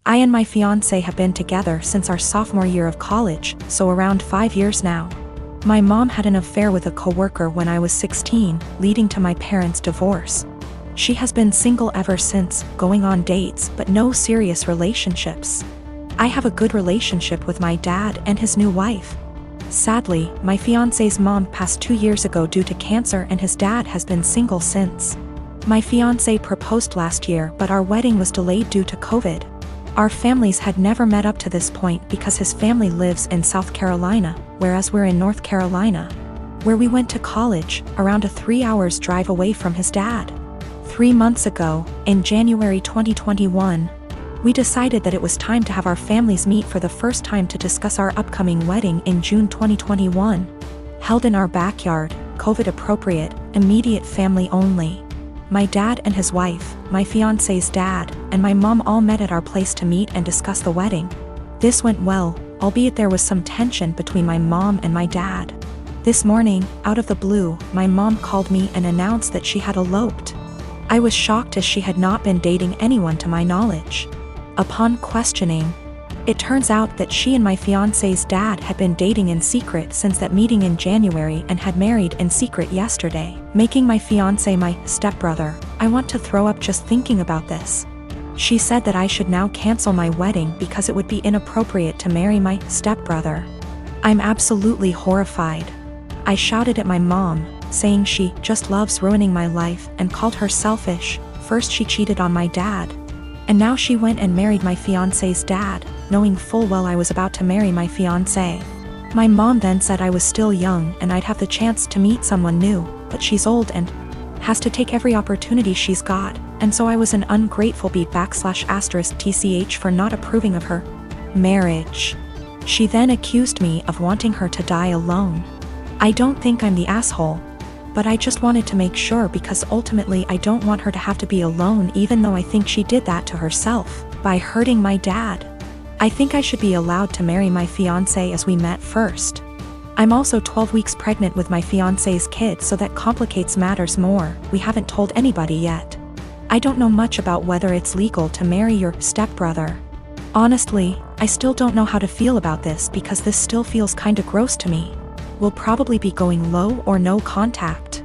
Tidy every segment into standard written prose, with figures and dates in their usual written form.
I and my fiancé have been together since our sophomore year of college, so around 5 years now. My mom had an affair with a coworker when I was 16, leading to my parents' divorce. She has been single ever since, going on dates but no serious relationships. I have a good relationship with my dad and his new wife. Sadly, my fiancé's mom passed 2 years ago due to cancer and his dad has been single since. My fiancé proposed last year but our wedding was delayed due to COVID. Our families had never met up to this point because his family lives in South Carolina, whereas we're in North Carolina, where we went to college, around a 3 hours drive away from his dad. 3 months ago, in January 2021, we decided that it was time to have our families meet for the first time to discuss our upcoming wedding in June 2021. Held in our backyard, COVID appropriate, immediate family only. My dad and his wife, my fiancé's dad, and my mom all met at our place to meet and discuss the wedding. This went well, albeit there was some tension between my mom and my dad. This morning, out of the blue, my mom called me and announced that she had eloped. I was shocked as she had not been dating anyone to my knowledge. Upon questioning, it turns out that she and my fiancé's dad had been dating in secret since that meeting in January and had married in secret yesterday, making my fiancé my stepbrother. I want to throw up just thinking about this. She said that I should now cancel my wedding because it would be inappropriate to marry my stepbrother. I'm absolutely horrified. I shouted at my mom, saying she just loves ruining my life and called her selfish. First she cheated on my dad, and now she went and married my fiancé's dad, knowing full well I was about to marry my fiancé. My mom then said I was still young and I'd have the chance to meet someone new, but she's old and has to take every opportunity she's got, and so I was an ungrateful **TCH for not approving of her marriage. She then accused me of wanting her to die alone. I don't think I'm the asshole, but I just wanted to make sure because ultimately I don't want her to have to be alone, even though I think she did that to herself by hurting my dad. I think I should be allowed to marry my fiancé as we met first. I'm also 12 weeks pregnant with my fiancé's kid, so that complicates matters more. We haven't told anybody yet. I don't know much about whether it's legal to marry your stepbrother. Honestly, I still don't know how to feel about this because this still feels kinda gross to me. We'll probably be going low or no contact.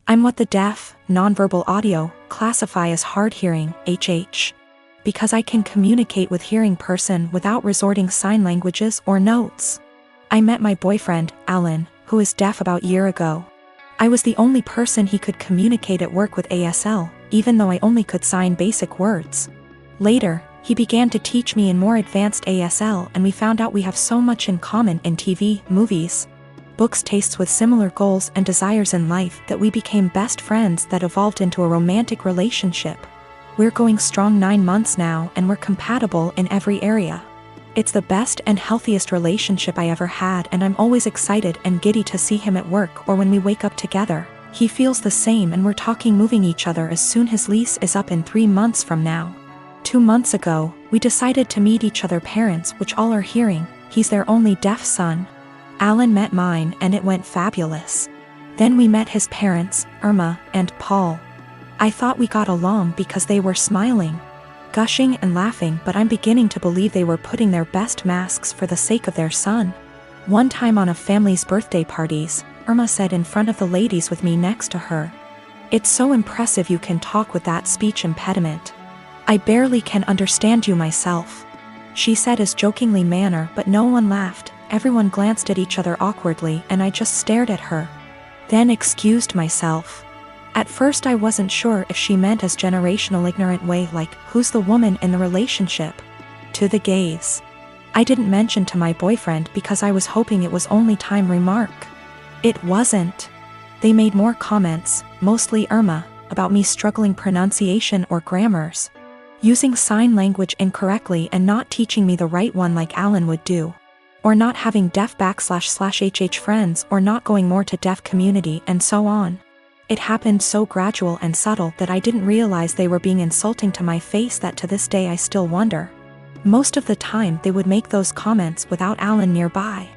I'm what the deaf, nonverbal audio, classify as hard hearing, HH. Because I can communicate with hearing person without resorting sign languages or notes. I met my boyfriend, Alan, who is deaf about a year ago. I was the only person he could communicate at work with ASL, even though I only could sign basic words. Later, he began to teach me in more advanced ASL and we found out we have so much in common in TV, movies, books, tastes with similar goals and desires in life that we became best friends that evolved into a romantic relationship. We're going strong 9 months now and we're compatible in every area. It's the best and healthiest relationship I ever had, and I'm always excited and giddy to see him at work or when we wake up together. He feels the same and we're talking moving each other as soon his lease is up in 3 months from now. 2 months ago, we decided to meet each other parents, which all are hearing. He's their only deaf son. Alan met mine and it went fabulous. Then we met his parents, Irma and Paul. I thought we got along because they were smiling, gushing and laughing, but I'm beginning to believe they were putting their best masks for the sake of their son. One time on a family's birthday parties, Irma said in front of the ladies with me next to her, "It's so impressive you can talk with that speech impediment. I barely can understand you myself." She said as jokingly manner, but no one laughed. Everyone glanced at each other awkwardly and I just stared at her. Then excused myself. At first I wasn't sure if she meant as generational ignorant way like, who's the woman in the relationship? To the gays. I didn't mention to my boyfriend because I was hoping it was only time remark. It wasn't. They made more comments, mostly Irma, about me struggling pronunciation or grammars, using sign language incorrectly and not teaching me the right one like Alan would do, or not having deaf //HH friends or not going more to deaf community and so on. It happened so gradual and subtle that I didn't realize they were being insulting to my face that to this day I still wonder. Most of the time they would make those comments without Alan nearby.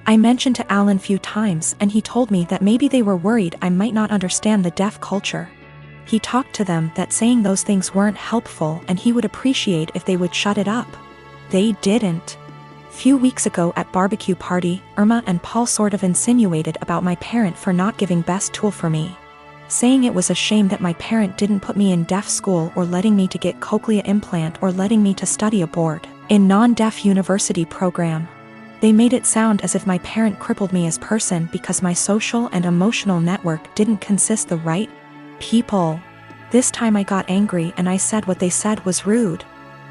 I mentioned to Alan few times and he told me that maybe they were worried I might not understand the deaf culture. He talked to them that saying those things weren't helpful and he would appreciate if they would shut it up. They didn't. Few weeks ago at barbecue party, Irma and Paul sort of insinuated about my parent for not giving best tool for me, saying it was a shame that my parent didn't put me in deaf school or letting me to get cochlea implant or letting me to study abroad in non-deaf university program. They made it sound as if my parent crippled me as person because my social and emotional network didn't consist the right people. This time I got angry and I said what they said was rude.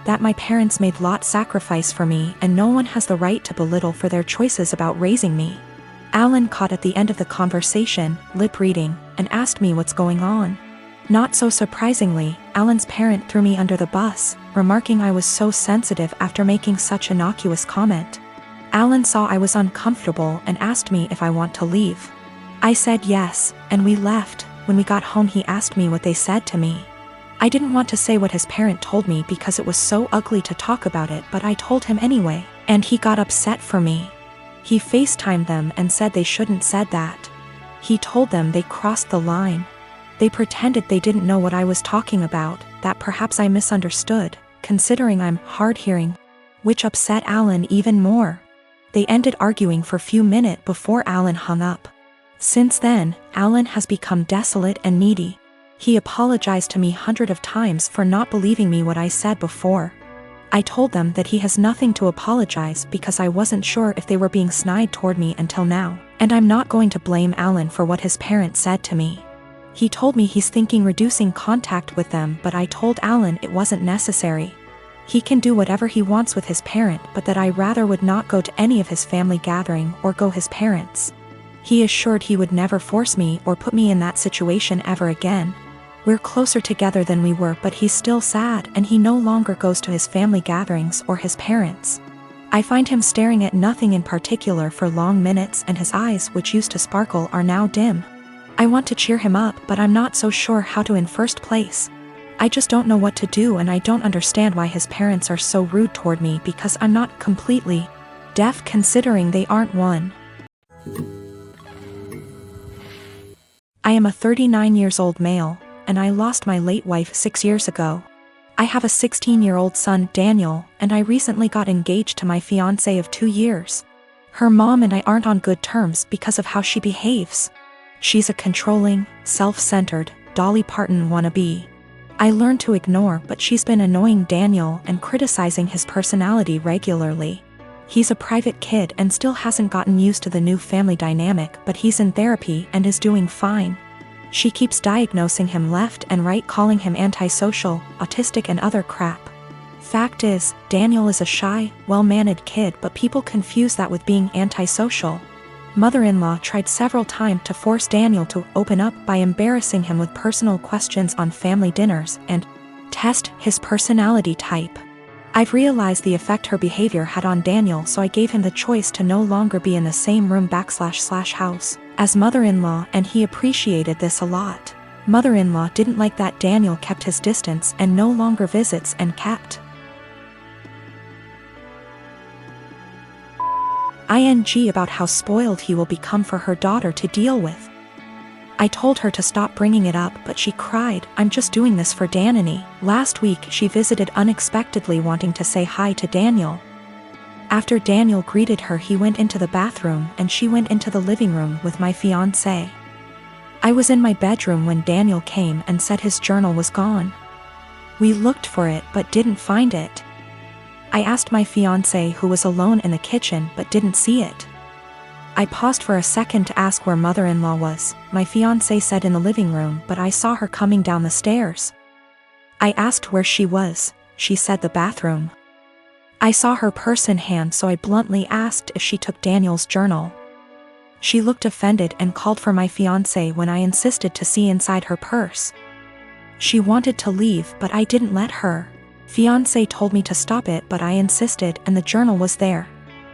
That my parents made lot sacrifice for me and no one has the right to belittle for their choices about raising me. Alan caught at the end of the conversation, lip reading, and asked me what's going on. Not so surprisingly, Alan's parent threw me under the bus, remarking I was so sensitive after making such innocuous comment. Alan saw I was uncomfortable and asked me if I want to leave. I said yes, and we left. When we got home he asked me what they said to me. I didn't want to say what his parent told me because it was so ugly to talk about it, but I told him anyway, and he got upset for me. He FaceTimed them and said they shouldn't said that. He told them they crossed the line. They pretended they didn't know what I was talking about, that perhaps I misunderstood, considering I'm hard-hearing, which upset Alan even more. They ended arguing for a few minutes before Alan hung up. Since then, Alan has become desolate and needy. He apologized to me hundreds of times for not believing me what I said before. I told them that he has nothing to apologize because I wasn't sure if they were being snide toward me until now, and I'm not going to blame Alan for what his parents said to me. He told me he's thinking reducing contact with them, but I told Alan it wasn't necessary. He can do whatever he wants with his parent, but that I rather would not go to any of his family gathering or go his parents. He assured he would never force me or put me in that situation ever again. We're closer together than we were, but he's still sad and he no longer goes to his family gatherings or his parents. I find him staring at nothing in particular for long minutes and his eyes, which used to sparkle, are now dim. I want to cheer him up, but I'm not so sure how to in first place. I just don't know what to do, and I don't understand why his parents are so rude toward me because I'm not completely deaf considering they aren't one. I am a 39 years old male, and I lost my late wife 6 years ago. I have a 16-year-old son, Daniel, and I recently got engaged to my fiancé of 2 years. Her mom and I aren't on good terms because of how she behaves. She's a controlling, self-centered, Dolly Parton wannabe. I learned to ignore, but she's been annoying Daniel and criticizing his personality regularly. He's a private kid and still hasn't gotten used to the new family dynamic, but he's in therapy and is doing fine. She keeps diagnosing him left and right, calling him antisocial, autistic and other crap. Fact is, Daniel is a shy, well-mannered kid, but people confuse that with being antisocial. Mother-in-law tried several times to force Daniel to open up by embarrassing him with personal questions on family dinners and test his personality type. I've realized the effect her behavior had on Daniel, so I gave him the choice to no longer be in the same room / house as mother-in-law, and he appreciated this a lot. Mother-in-law didn't like that Daniel kept his distance and no longer visits and kept ing about how spoiled he will become for her daughter to deal with. I told her to stop bringing it up, but she cried, "I'm just doing this for Danny." Last week she visited unexpectedly, wanting to say hi to Daniel. After Daniel greeted her, he went into the bathroom and she went into the living room with my fiancé. I was in my bedroom when Daniel came and said his journal was gone. We looked for it but didn't find it. I asked my fiancé, who was alone in the kitchen, but didn't see it. I paused for a second to ask where mother-in-law was. My fiancé said in the living room, but I saw her coming down the stairs. I asked where she was. She said the bathroom. I saw her purse in hand, so I bluntly asked if she took Daniel's journal. She looked offended and called for my fiancé when I insisted to see inside her purse. She wanted to leave, but I didn't let her. Fiancé told me to stop it, but I insisted, and the journal was there.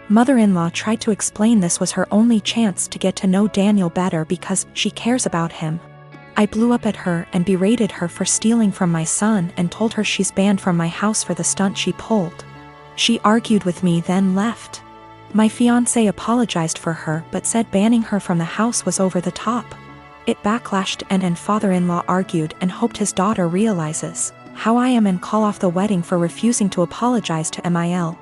Mother-in-law tried to explain this was her only chance to get to know Daniel better because she cares about him. I blew up at her and berated her for stealing from my son and told her she's banned from my house for the stunt she pulled. She argued with me, then left. My fiancé apologized for her but said banning her from the house was over the top. It backlashed and father-in-law argued and hoped his daughter realizes how I am and call off the wedding for refusing to apologize to Mil.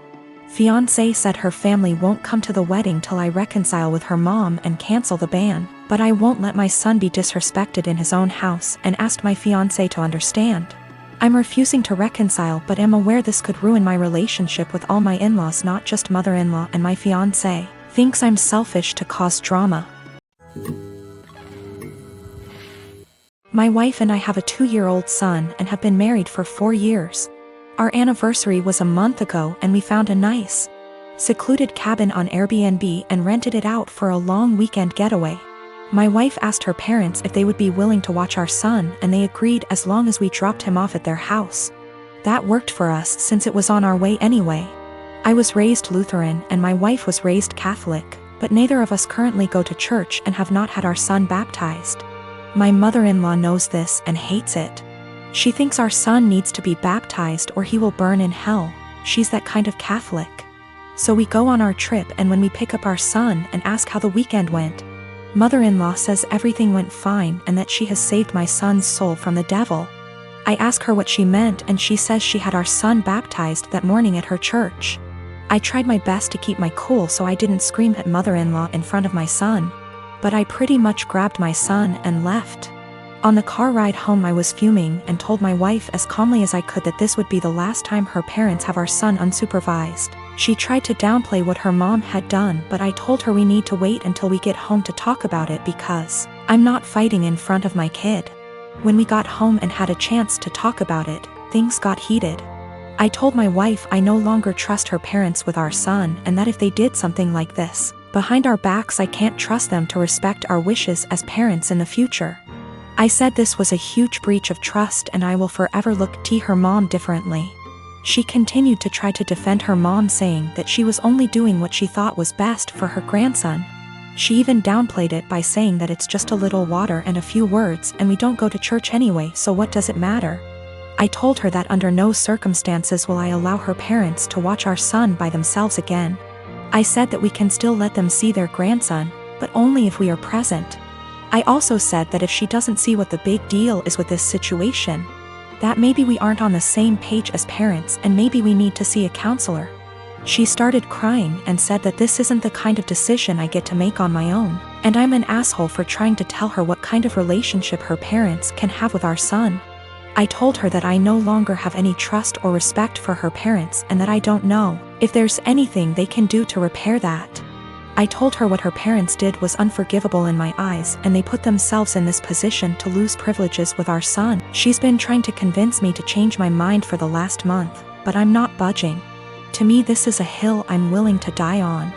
Fiancé said her family won't come to the wedding till I reconcile with her mom and cancel the ban, but I won't let my son be disrespected in his own house and asked my fiancé to understand. I'm refusing to reconcile but am aware this could ruin my relationship with all my in-laws, not just mother-in-law, and my fiancé thinks I'm selfish to cause drama. My wife and I have a 2-year-old son and have been married for 4 years. Our anniversary was a month ago and we found a nice, secluded cabin on Airbnb and rented it out for a long weekend getaway. My wife asked her parents if they would be willing to watch our son and they agreed as long as we dropped him off at their house. That worked for us since it was on our way anyway. I was raised Lutheran and my wife was raised Catholic, but neither of us currently go to church and have not had our son baptized. My mother-in-law knows this and hates it. She thinks our son needs to be baptized or he will burn in hell. She's that kind of Catholic. So we go on our trip and when we pick up our son and ask how the weekend went, mother-in-law says everything went fine and that she has saved my son's soul from the devil. I ask her what she meant and she says she had our son baptized that morning at her church. I tried my best to keep my cool so I didn't scream at mother-in-law in front of my son, but I pretty much grabbed my son and left. On the car ride home I was fuming and told my wife as calmly as I could that this would be the last time her parents have our son unsupervised. She tried to downplay what her mom had done, but I told her we need to wait until we get home to talk about it because I'm not fighting in front of my kid. When we got home and had a chance to talk about it, things got heated. I told my wife I no longer trust her parents with our son and that if they did something like this behind our backs I can't trust them to respect our wishes as parents in the future. I said this was a huge breach of trust and I will forever look at her mom differently. She continued to try to defend her mom, saying that she was only doing what she thought was best for her grandson. She even downplayed it by saying that it's just a little water and a few words and we don't go to church anyway, so what does it matter? I told her that under no circumstances will I allow her parents to watch our son by themselves again. I said that we can still let them see their grandson, but only if we are present. I also said that if she doesn't see what the big deal is with this situation, that maybe we aren't on the same page as parents and maybe we need to see a counselor. She started crying and said that this isn't the kind of decision I get to make on my own, and I'm an asshole for trying to tell her what kind of relationship her parents can have with our son. I told her that I no longer have any trust or respect for her parents and that I don't know if there's anything they can do to repair that. I told her what her parents did was unforgivable in my eyes and they put themselves in this position to lose privileges with our son. She's been trying to convince me to change my mind for the last month, but I'm not budging. To me this is a hill I'm willing to die on.